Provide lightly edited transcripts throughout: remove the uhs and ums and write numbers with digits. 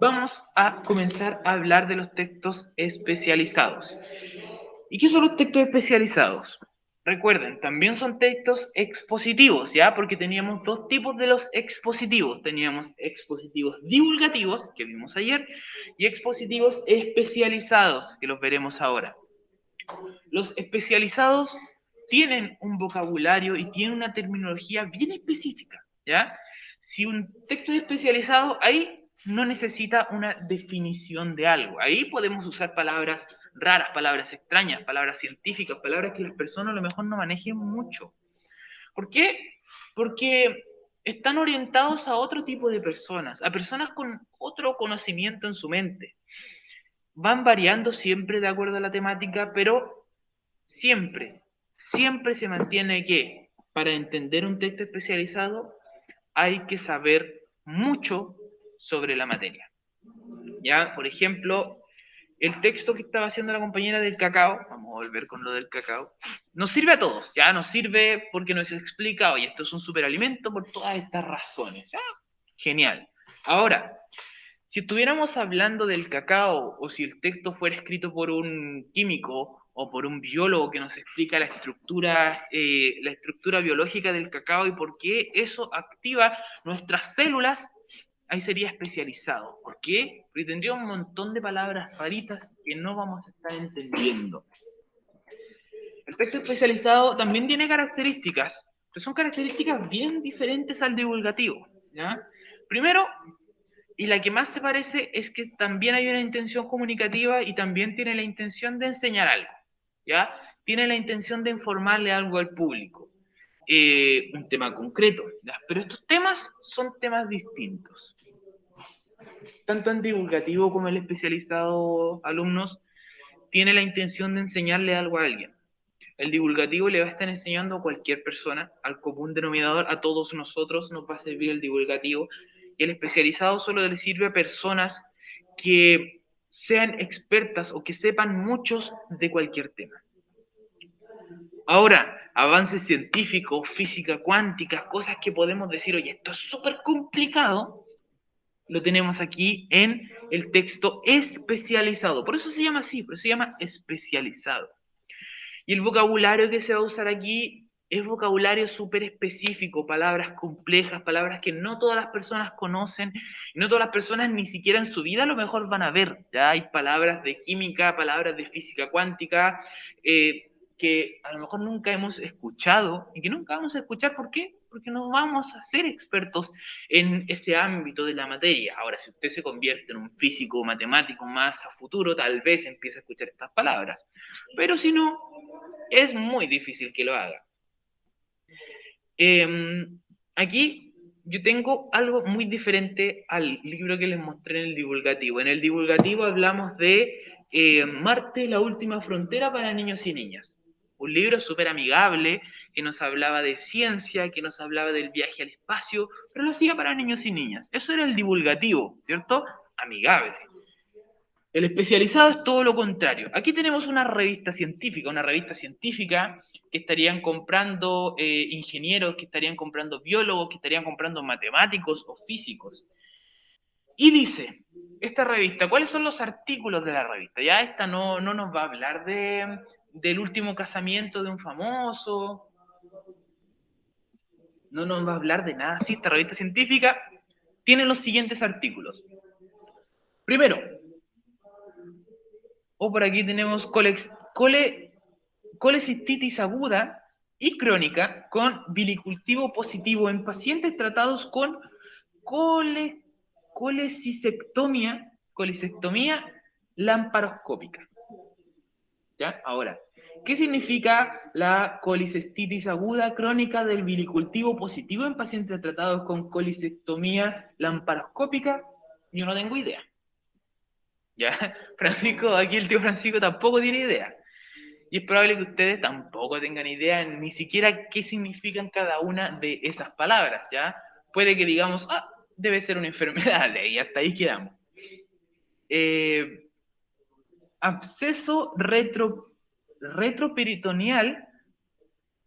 Vamos a comenzar a hablar de los textos especializados. ¿Y qué son los textos especializados? Recuerden, también son textos expositivos, ¿ya? Porque teníamos dos tipos de los expositivos. Teníamos expositivos divulgativos, que vimos ayer, y expositivos especializados, que los veremos ahora. Los especializados tienen un vocabulario y tienen una terminología bien específica, ¿ya? Si un texto es especializado, ahí no necesita una definición de algo. Ahí podemos usar palabras raras, palabras extrañas, palabras científicas, palabras que las personas a lo mejor no manejen mucho. ¿Por qué? Porque están orientados a otro tipo de personas, a personas con otro conocimiento en su mente. Van variando siempre de acuerdo a la temática, pero siempre se mantiene que para entender un texto especializado hay que saber mucho sobre la materia. Ya, por ejemplo, el texto que estaba haciendo la compañera del cacao, vamos a volver con lo del cacao, nos sirve a todos, ya nos sirve porque nos explica, oye, esto es un superalimento por todas estas razones. ¿Ya? Genial. Ahora, si estuviéramos hablando del cacao o si el texto fuera escrito por un químico o por un biólogo que nos explica la estructura biológica del cacao y por qué eso activa nuestras células, ahí sería especializado. ¿Por qué? Porque tendría un montón de palabras raritas que no vamos a estar entendiendo. El texto especializado también tiene características, que son características bien diferentes al divulgativo. ¿Ya? Primero, y la que más se parece es que también hay una intención comunicativa y también tiene la intención de enseñar algo, ¿ya? Tiene la intención de informarle algo al público, un tema concreto, ¿ya? Pero estos temas son temas distintos. Tanto en divulgativo como el especializado alumnos tiene la intención de enseñarle algo a alguien. El divulgativo le va a estar enseñando a cualquier persona, al común denominador, a todos nosotros nos va a servir el divulgativo, y el especializado solo le sirve a personas que sean expertas o que sepan muchos de cualquier tema. Ahora, avances científicos, física cuántica, cosas que podemos decir, oye, esto es súper complicado, lo tenemos aquí en el texto especializado. Por eso se llama así, por eso se llama especializado. Y el vocabulario que se va a usar aquí es vocabulario súper específico, palabras complejas, palabras que no todas las personas conocen, y no todas las personas ni siquiera en su vida a lo mejor van a ver. Ya hay palabras de química, palabras de física cuántica, que a lo mejor nunca hemos escuchado y que nunca vamos a escuchar. ¿Por qué? Porque no vamos a ser expertos en ese ámbito de la materia. Ahora, si usted se convierte en un físico o matemático más a futuro, tal vez empiece a escuchar estas palabras. Pero si no, es muy difícil que lo haga. Eh, Aquí yo tengo algo muy diferente al libro que les mostré en el divulgativo. En el divulgativo hablamos de Marte, la última frontera para niños y niñas. Un libro súper amigable que nos hablaba de ciencia, que nos hablaba del viaje al espacio, pero lo hacía para niños y niñas. Eso era el divulgativo, ¿cierto? Amigable. El especializado es todo lo contrario. Aquí tenemos una revista científica que estarían comprando ingenieros, que estarían comprando biólogos, que estarían comprando matemáticos o físicos. Y dice, esta revista, ¿cuáles son los artículos de la revista? Ya esta no nos va a hablar del último casamiento de un famoso, no nos va a hablar de nada así. Esta revista científica tiene los siguientes artículos. Primero, o por aquí tenemos colecistitis aguda y crónica con bilicultivo positivo en pacientes tratados con colecistectomía lamparoscópica. ¿Ya? Ahora, ¿qué significa la colicestitis aguda crónica del bilicultivo positivo en pacientes tratados con colecistectomía lamparoscópica? Yo no tengo idea. ¿Ya? Francisco, aquí el tío Francisco tampoco tiene idea. Y es probable que ustedes tampoco tengan idea ni siquiera qué significan cada una de esas palabras, ¿ya? Puede que digamos, ah, debe ser una enfermedad, y hasta ahí quedamos. Absceso retroperitoneal,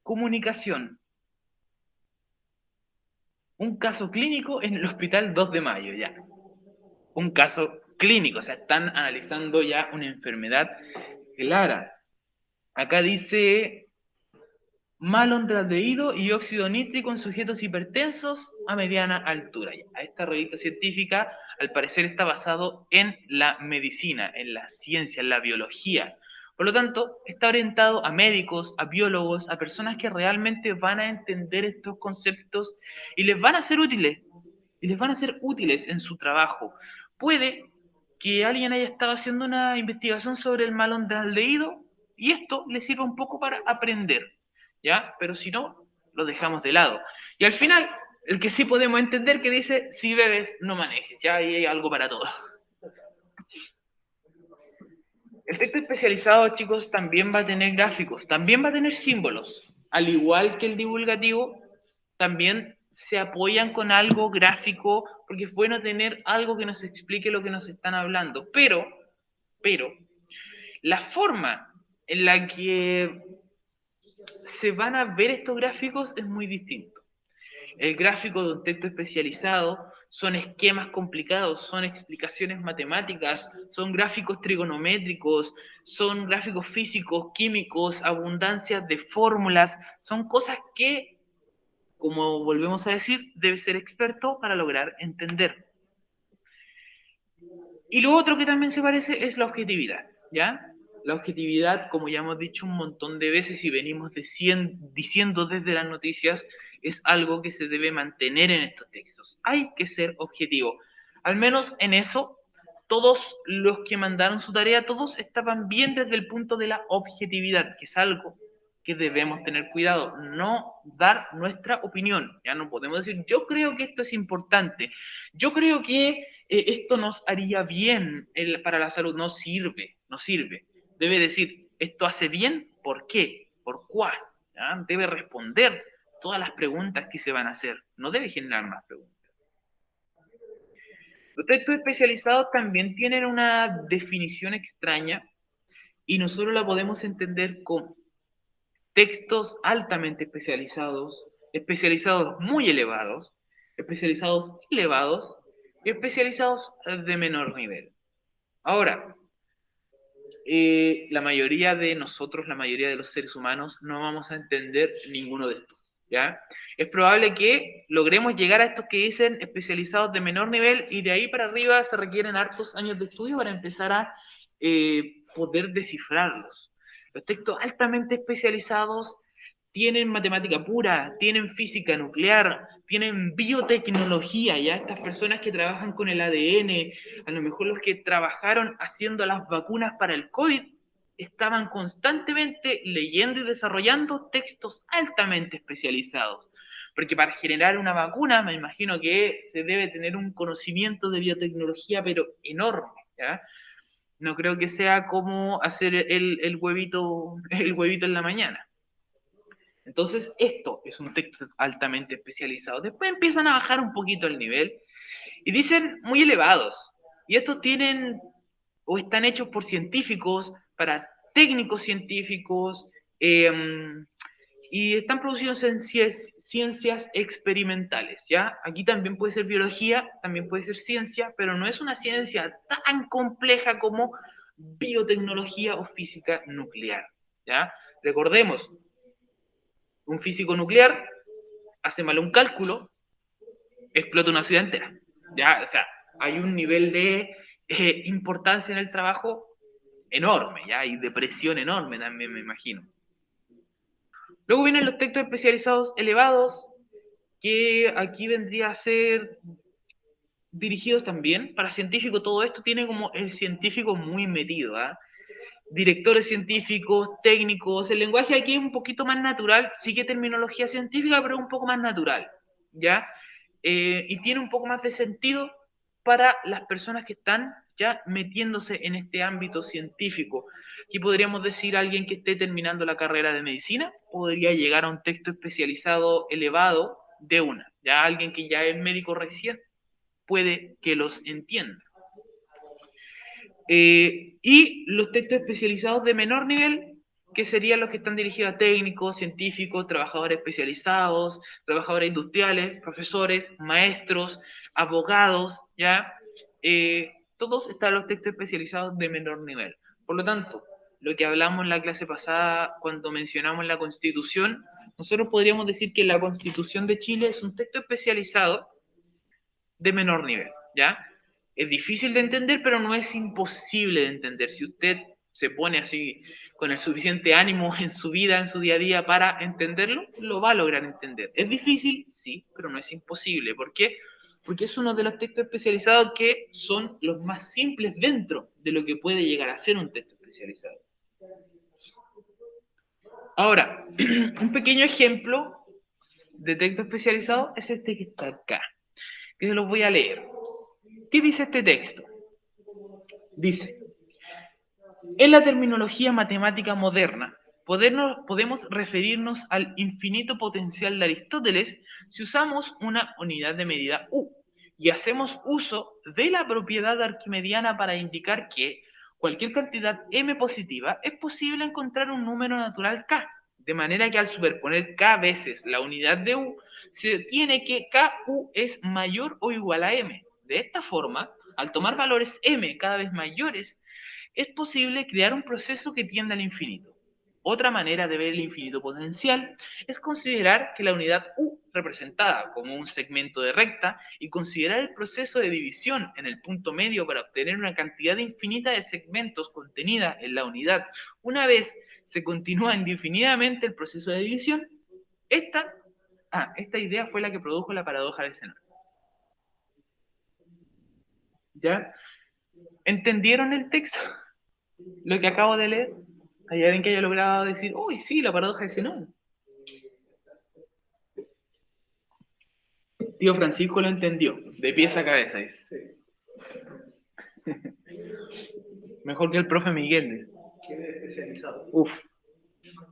comunicación. Un caso clínico en el Hospital 2 de Mayo, ya. un caso clínico, o sea, están analizando ya una enfermedad clara. Acá dice malondradehído y óxido nítrico en sujetos hipertensos a mediana altura. A esta revista científica, al parecer, está basado en la medicina, en la ciencia, en la biología. Por lo tanto, está orientado a médicos, a biólogos, a personas que realmente van a entender estos conceptos y les van a ser útiles, en su trabajo. Puede que alguien haya estado haciendo una investigación sobre el malondradehído y esto le sirva un poco para aprender, ¿ya? Pero si no, lo dejamos de lado. Y al final, el que sí podemos entender que dice, si bebes, no manejes, ya ahí hay algo para todo. El texto especializado, chicos, también va a tener gráficos, también va a tener símbolos. Al igual que el divulgativo, también se apoyan con algo gráfico, porque es bueno tener algo que nos explique lo que nos están hablando. Pero, la forma en la que se van a ver estos gráficos es muy distinto. El gráfico de un texto especializado son esquemas complicados, son explicaciones matemáticas, son gráficos trigonométricos, son gráficos físicos, químicos, abundancias de fórmulas, son cosas que, como volvemos a decir, debe ser experto para lograr entender. Y lo otro que también se parece es la objetividad, ¿ya? La objetividad, como ya hemos dicho un montón de veces y venimos diciendo desde las noticias, es algo que se debe mantener en estos textos. Hay que ser objetivo. Al menos en eso, todos los que mandaron su tarea, todos estaban bien desde el punto de la objetividad, que es algo que debemos tener cuidado, no dar nuestra opinión. Ya no podemos decir, yo creo que esto es importante, yo creo que esto nos haría bien para la salud. No sirve, no sirve. Debe decir, esto hace bien, ¿por qué? ¿Por cuál? ¿Ya? Debe responder todas las preguntas que se van a hacer. No debe generar más preguntas. Los textos especializados también tienen una definición extraña y nosotros la podemos entender como textos altamente especializados, especializados muy elevados, especializados elevados y especializados de menor nivel. Ahora, la mayoría de nosotros, la mayoría de los seres humanos, no vamos a entender ninguno de estos, ¿ya? Es probable que logremos llegar a estos que dicen especializados de menor nivel y de ahí para arriba se requieren hartos años de estudio para empezar a poder descifrarlos. Los textos altamente especializados tienen matemática pura, tienen física nuclear, tienen biotecnología, ya estas personas que trabajan con el ADN, a lo mejor los que trabajaron haciendo las vacunas para el COVID, estaban constantemente leyendo y desarrollando textos altamente especializados. Porque para generar una vacuna, me imagino que se debe tener un conocimiento de biotecnología, pero enorme, ¿ya? No creo que sea como hacer el huevito en la mañana. Entonces, esto es un texto altamente especializado. Después empiezan a bajar un poquito el nivel y dicen muy elevados. Y estos tienen o están hechos por científicos, para técnicos científicos, y están producidos en ciencias experimentales, ¿ya? Aquí también puede ser biología, también puede ser ciencia, pero no es una ciencia tan compleja como biotecnología o física nuclear, ¿ya? Recordemos, un físico nuclear hace mal un cálculo, explota una ciudad entera. ¿Ya? O sea, hay un nivel de importancia en el trabajo enorme, ¿ya? Y de presión enorme también, me imagino. Luego vienen los textos especializados elevados, que aquí vendría a ser dirigidos también para científicos. Todo esto tiene como el científico muy metido, ¿ah? Directores científicos, técnicos. El lenguaje aquí es un poquito más natural, sigue terminología científica, pero es un poco más natural, ¿ya? Y tiene un poco más de sentido para las personas que están ya metiéndose en este ámbito científico. Aquí podríamos decir alguien que esté terminando la carrera de medicina, podría llegar a un texto especializado elevado de una. Ya alguien que ya es médico recién puede que los entienda. Y los textos especializados de menor nivel, que serían los que están dirigidos a técnicos, científicos, trabajadores especializados, trabajadores industriales, profesores, maestros, abogados, ¿ya? todos están los textos especializados de menor nivel. Por lo tanto, lo que hablamos en la clase pasada cuando mencionamos la Constitución, nosotros podríamos decir que la Constitución de Chile es un texto especializado de menor nivel, ¿ya? Es difícil de entender, pero no es imposible de entender. Si usted se pone así con el suficiente ánimo en su vida, en su día a día para entenderlo, lo va a lograr entender. ¿Es difícil? Sí, pero no es imposible. ¿Por qué? Porque es uno de los textos especializados que son los más simples dentro de lo que puede llegar a ser un texto especializado. Ahora, un pequeño ejemplo de texto especializado es este que está acá, que se los voy a leer. ¿Qué dice este texto? Dice, en la terminología matemática moderna, podemos referirnos al infinito potencial de Aristóteles si usamos una unidad de medida U y hacemos uso de la propiedad arquimediana para indicar que cualquier cantidad m positiva es posible encontrar un número natural k, de manera que al superponer k veces la unidad de U, se tiene que ku es mayor o igual a m. De esta forma, al tomar valores m cada vez mayores, es posible crear un proceso que tienda al infinito. Otra manera de ver el infinito potencial es considerar que la unidad U, representada como un segmento de recta, y considerar el proceso de división en el punto medio para obtener una cantidad infinita de segmentos contenida en la unidad. Una vez se continúa indefinidamente el proceso de división, esta idea fue la que produjo la paradoja de Zenón. ¿Ya? ¿Entendieron el texto? Lo que acabo de leer. ¿Hay alguien que haya logrado decir, uy, sí, la paradoja de Zenón? Tío Francisco lo entendió, de pies a cabeza, dice. Sí. Mejor que el profe Miguel. Tiene especializado. Uf.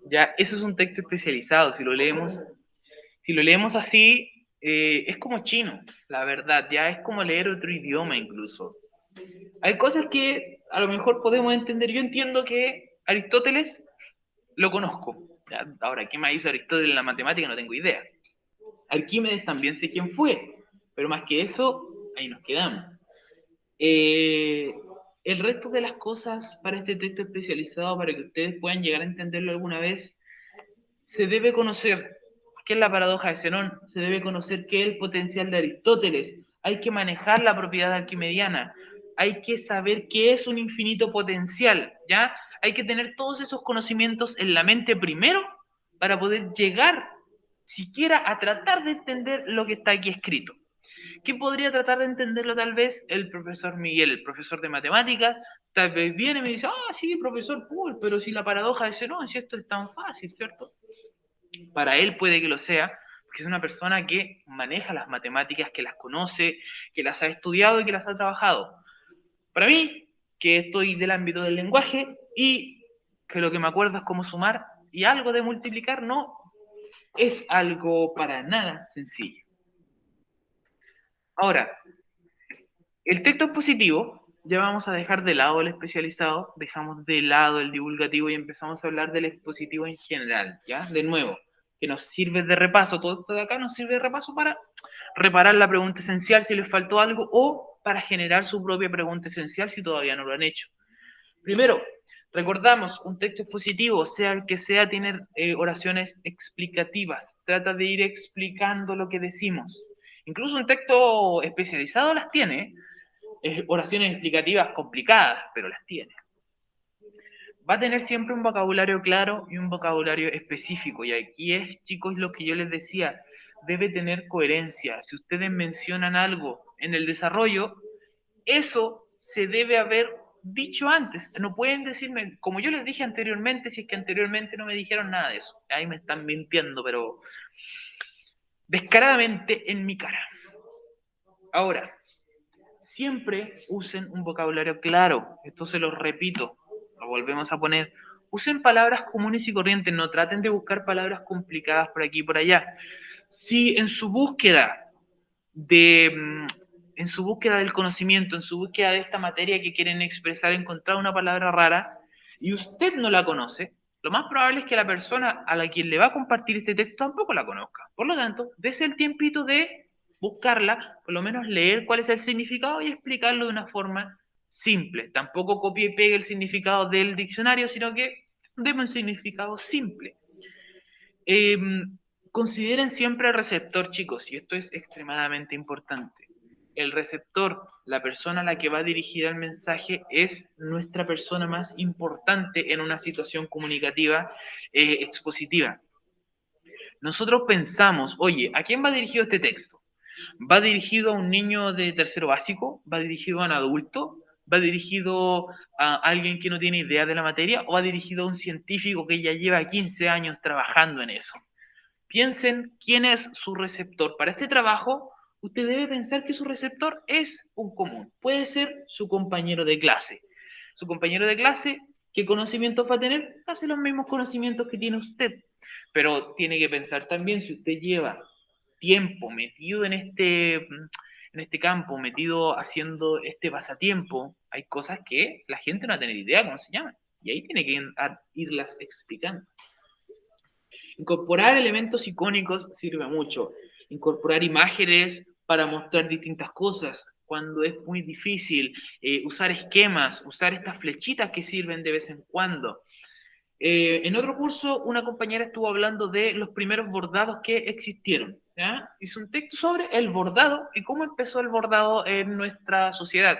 Ya, eso es un texto especializado. Si lo leemos así, es como chino, la verdad. Ya es como leer otro idioma incluso. Hay cosas que a lo mejor podemos entender. Yo entiendo que Aristóteles lo conozco. Ahora, ¿qué más hizo Aristóteles en la matemática? No tengo idea. Arquímedes también sé quién fue, pero más que eso, ahí nos quedamos. El resto de las cosas para este texto especializado, para que ustedes puedan llegar a entenderlo alguna vez, se debe conocer qué es la paradoja de Zenón, se debe conocer qué es el potencial de Aristóteles, hay que manejar la propiedad arquimediana, hay que saber qué es un infinito potencial, ¿ya? Hay que tener todos esos conocimientos en la mente primero para poder llegar siquiera a tratar de entender lo que está aquí escrito. ¿Qué podría tratar de entenderlo tal vez el profesor Miguel, el profesor de matemáticas? Tal vez viene y me dice, sí, profesor Paul, pero si la paradoja de Zenón, si esto es tan fácil, ¿cierto? Para él puede que lo sea, porque es una persona que maneja las matemáticas, que las conoce, que las ha estudiado y que las ha trabajado. Para mí, que estoy del ámbito del lenguaje y que lo que me acuerdo es cómo sumar y algo de multiplicar, no es algo para nada sencillo. Ahora, el texto expositivo, ya vamos a dejar de lado el especializado, dejamos de lado el divulgativo y empezamos a hablar del expositivo en general, ¿ya? De nuevo, que nos sirve de repaso, todo esto de acá nos sirve de repaso para reparar la pregunta esencial si les faltó algo o para generar su propia pregunta esencial si todavía no lo han hecho. Primero, recordamos, un texto expositivo, sea el que sea, tiene oraciones explicativas, trata de ir explicando lo que decimos. Incluso un texto especializado las tiene, oraciones explicativas complicadas, pero las tiene. Va a tener siempre un vocabulario claro y un vocabulario específico. Y aquí es, chicos, lo que yo les decía, debe tener coherencia. Si ustedes mencionan algo en el desarrollo, eso se debe haber dicho antes. No pueden decirme, como yo les dije anteriormente, si es que anteriormente no me dijeron nada de eso. Ahí me están mintiendo, pero descaradamente en mi cara. Ahora, siempre usen un vocabulario claro. Esto se los repito, lo volvemos a poner. Usen palabras comunes y corrientes, no traten de buscar palabras complicadas por aquí y por allá. Si en su búsqueda del conocimiento, en su búsqueda de esta materia que quieren expresar, encontrar una palabra rara y usted no la conoce, lo más probable es que la persona a la quien le va a compartir este texto tampoco la conozca. Por lo tanto, dése el tiempito de buscarla, por lo menos leer cuál es el significado y explicarlo de una forma simple. Tampoco copie y pegue el significado del diccionario, sino que deme un significado simple. Eh, Consideren siempre el receptor, chicos, y esto es extremadamente importante. El receptor, la persona a la que va dirigida el mensaje, es nuestra persona más importante en una situación comunicativa expositiva. Nosotros pensamos, oye, ¿a quién va dirigido este texto? ¿Va dirigido a un niño de tercero básico? ¿Va dirigido a un adulto? ¿Va dirigido a alguien que no tiene idea de la materia? ¿O va dirigido a un científico que ya lleva 15 años trabajando en eso? Piensen quién es su receptor. Para este trabajo, usted debe pensar que su receptor es un común. Puede ser su compañero de clase. Su compañero de clase, ¿qué conocimientos va a tener? Casi los mismos conocimientos que tiene usted. Pero tiene que pensar también, si usted lleva tiempo metido en este campo, metido haciendo este pasatiempo, hay cosas que la gente no va a tener idea cómo se llaman. Y ahí tiene que irlas explicando. Incorporar elementos icónicos sirve mucho. Incorporar imágenes para mostrar distintas cosas cuando es muy difícil. Usar esquemas, usar estas flechitas que sirven de vez en cuando. En otro curso, una compañera estuvo hablando de los primeros bordados que existieron. ¿Ya? Hizo un texto sobre el bordado y cómo empezó el bordado en nuestra sociedad.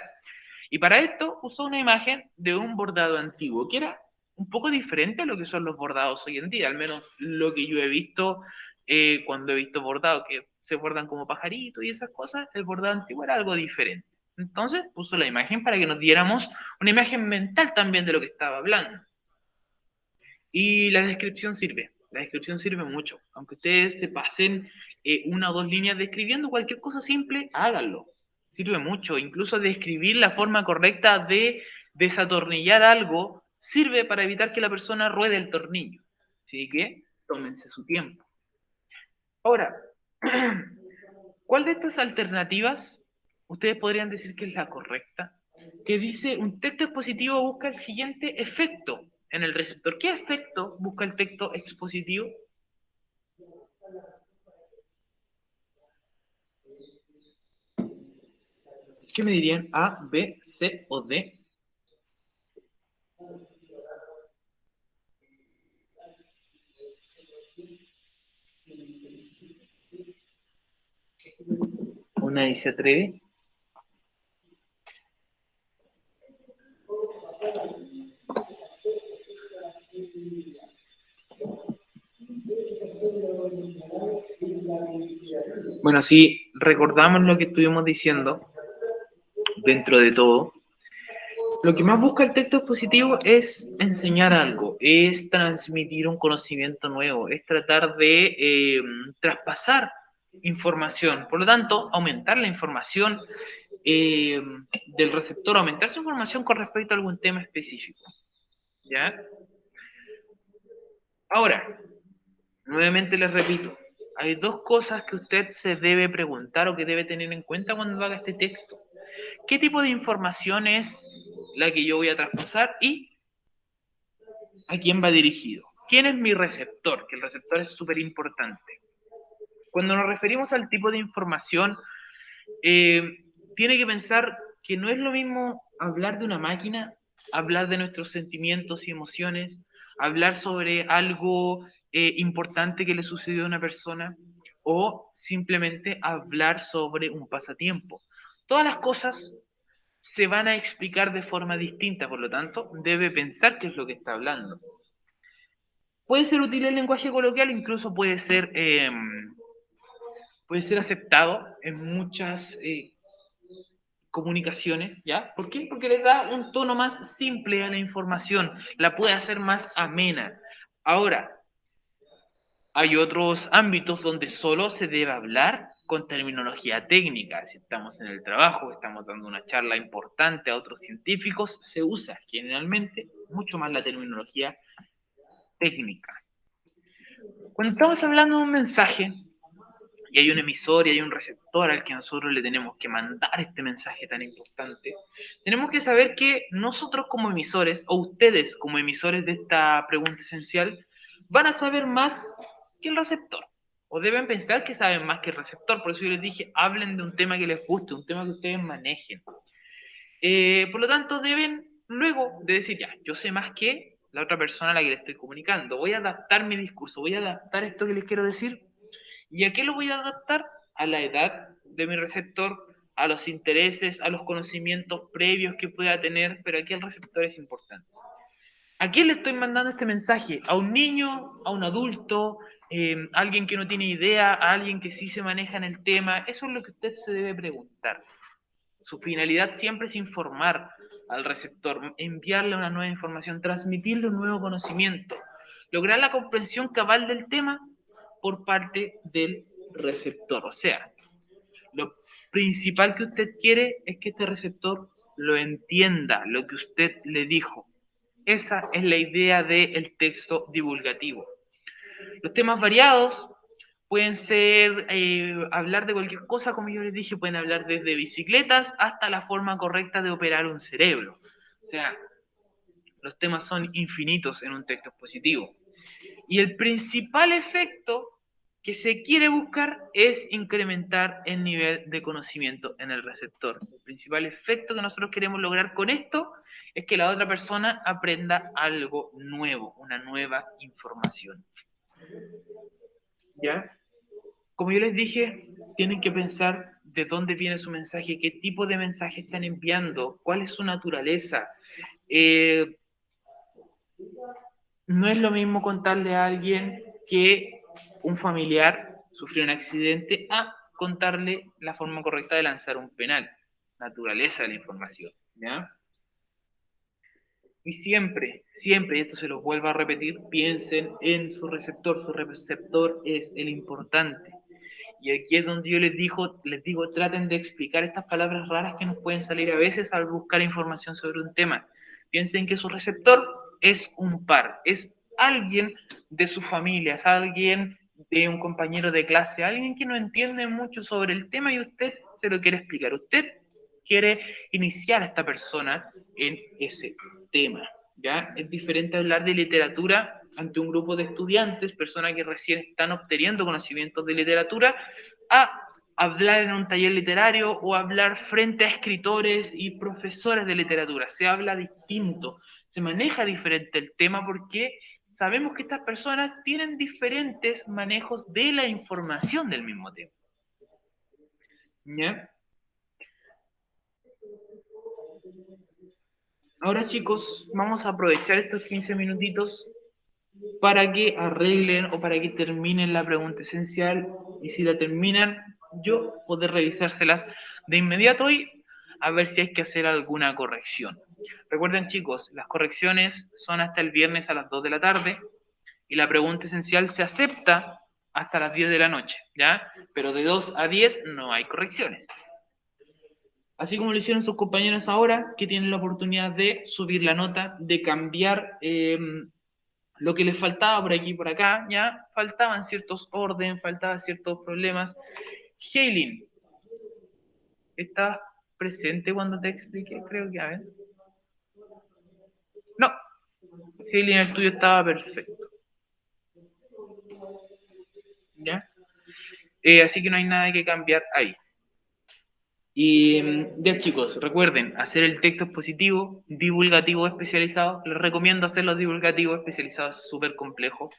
Y para esto usó una imagen de un bordado antiguo, que era un poco diferente a lo que son los bordados hoy en día, al menos lo que yo he visto cuando he visto bordados que se bordan como pajaritos y esas cosas, el bordado antiguo era algo diferente. Entonces puso la imagen para que nos diéramos una imagen mental también de lo que estaba hablando. Y la descripción sirve mucho. Aunque ustedes se pasen una o dos líneas describiendo cualquier cosa simple, háganlo. Sirve mucho. Incluso describir la forma correcta de desatornillar algo sirve para evitar que la persona ruede el tornillo. Así que tómense su tiempo. Ahora, ¿cuál de estas alternativas ustedes podrían decir que es la correcta? Que dice, un texto expositivo busca el siguiente efecto en el receptor. ¿Qué efecto busca el texto expositivo? ¿Qué me dirían? ¿A, B, C o D? ¿O nadie se atreve? Bueno, si recordamos lo que estuvimos diciendo, dentro de todo, lo que más busca el texto expositivo es enseñar algo, es transmitir un conocimiento nuevo, es tratar de traspasar información. Por lo tanto, aumentar la información del receptor, aumentar su información con respecto a algún tema específico. ¿Ya? Ahora, nuevamente les repito, hay dos cosas que usted se debe preguntar o que debe tener en cuenta cuando haga este texto. ¿Qué tipo de información es la que yo voy a traspasar y a quién va dirigido? ¿Quién es mi receptor? Que el receptor es súper importante. Cuando nos referimos al tipo de información, tiene que pensar que no es lo mismo hablar de una máquina, hablar de nuestros sentimientos y emociones, hablar sobre algo importante que le sucedió a una persona o simplemente hablar sobre un pasatiempo. Todas las cosas se van a explicar de forma distinta, por lo tanto, debe pensar qué es lo que está hablando. Puede ser útil el lenguaje coloquial, incluso puede ser aceptado en muchas comunicaciones, ¿ya? ¿Por qué? Porque le da un tono más simple a la información, la puede hacer más amena. Ahora, hay otros ámbitos donde solo se debe hablar con terminología técnica. Si estamos en el trabajo, estamos dando una charla importante a otros científicos, se usa generalmente mucho más la terminología técnica. Cuando estamos hablando de un mensaje, y hay un emisor y hay un receptor al que nosotros le tenemos que mandar este mensaje tan importante, tenemos que saber que nosotros como emisores, o ustedes como emisores de esta pregunta esencial, van a saber más que el receptor. o deben pensar que saben más que el receptor. Por eso yo les dije, hablen de un tema que les guste, un tema que ustedes manejen. Por lo tanto, deben luego de decir, ya, yo sé más que la otra persona a la que le estoy comunicando. Voy a adaptar mi discurso, voy a adaptar esto que les quiero decir. ¿Y a qué lo voy a adaptar? A la edad de mi receptor, a los intereses, a los conocimientos previos que pueda tener, pero aquí el receptor es importante. ¿A quién le estoy mandando este mensaje? ¿A un niño? ¿A un adulto? ¿A alguien que no tiene idea? ¿A alguien que sí se maneja en el tema? Eso es lo que usted se debe preguntar. Su finalidad siempre es informar al receptor, enviarle una nueva información, transmitirle un nuevo conocimiento, lograr la comprensión cabal del tema por parte del receptor. O sea, lo principal que usted quiere es que este receptor lo entienda, lo que usted le dijo. Esa es la idea del texto divulgativo. Los temas variados pueden ser hablar de cualquier cosa, como yo les dije, pueden hablar desde bicicletas hasta la forma correcta de operar un cerebro. O sea, los temas son infinitos en un texto expositivo. Y el principal efecto que se quiere buscar es incrementar el nivel de conocimiento en el receptor. El principal efecto que nosotros queremos lograr con esto es que la otra persona aprenda algo nuevo, una nueva información. ¿Ya? Como yo les dije, tienen que pensar de dónde viene su mensaje, qué tipo de mensaje están enviando, cuál es su naturaleza. No es lo mismo contarle a alguien que un familiar sufrió un accidente a contarle la forma correcta de lanzar un penal. Naturaleza de la información, ¿ya? Y siempre, siempre, y esto se lo vuelvo a repetir, piensen en su receptor es el importante. Y aquí es donde yo les digo, traten de explicar estas palabras raras que nos pueden salir a veces al buscar información sobre un tema. Piensen que su receptor es un par, es alguien de su familia, es alguien de un compañero de clase, alguien que no entiende mucho sobre el tema y usted se lo quiere explicar. Usted quiere iniciar a esta persona en ese tema. ¿Ya? Es diferente hablar de literatura ante un grupo de estudiantes, personas que recién están obteniendo conocimientos de literatura, a hablar en un taller literario o hablar frente a escritores y profesores de literatura. Se habla distinto, se maneja diferente el tema porque sabemos que estas personas tienen diferentes manejos de la información del mismo tema. ¿Ya? Ahora, chicos, vamos a aprovechar estos 15 minutitos para que arreglen o para que terminen la pregunta esencial, y si la terminan, yo poder revisárselas de inmediato y a ver si hay que hacer alguna corrección. Recuerden, chicos, las correcciones son hasta el viernes a las 2 de la tarde y la pregunta esencial se acepta hasta las 10 de la noche, ¿ya? Pero de 2 a 10 no hay correcciones. Así como lo hicieron sus compañeros ahora, que tienen la oportunidad de subir la nota, de cambiar lo que les faltaba por aquí y por acá, ya faltaban ciertos orden, faltaban ciertos problemas. Heilin, ¿estabas presente cuando te expliqué? Creo que, a ver. No, Heilin, el tuyo estaba perfecto. ¿Ya? Así que no hay nada que cambiar ahí. Y ya, chicos, recuerden hacer el texto expositivo, divulgativo especializado. Les recomiendo hacer los divulgativos especializados, súper complejo.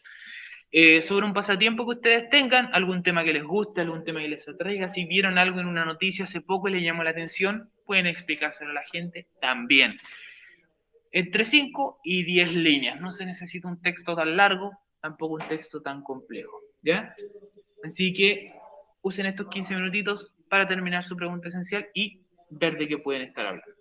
Sobre un pasatiempo que ustedes tengan, algún tema que les guste, algún tema que les atraiga. Si vieron algo en una noticia hace poco y les llamó la atención, pueden explicárselo a la gente también. Entre 5 y 10 líneas. No se necesita un texto tan largo, tampoco un texto tan complejo. ¿Ya? Así que usen estos 15 minutitos para terminar su pregunta esencial y ver de qué pueden estar hablando.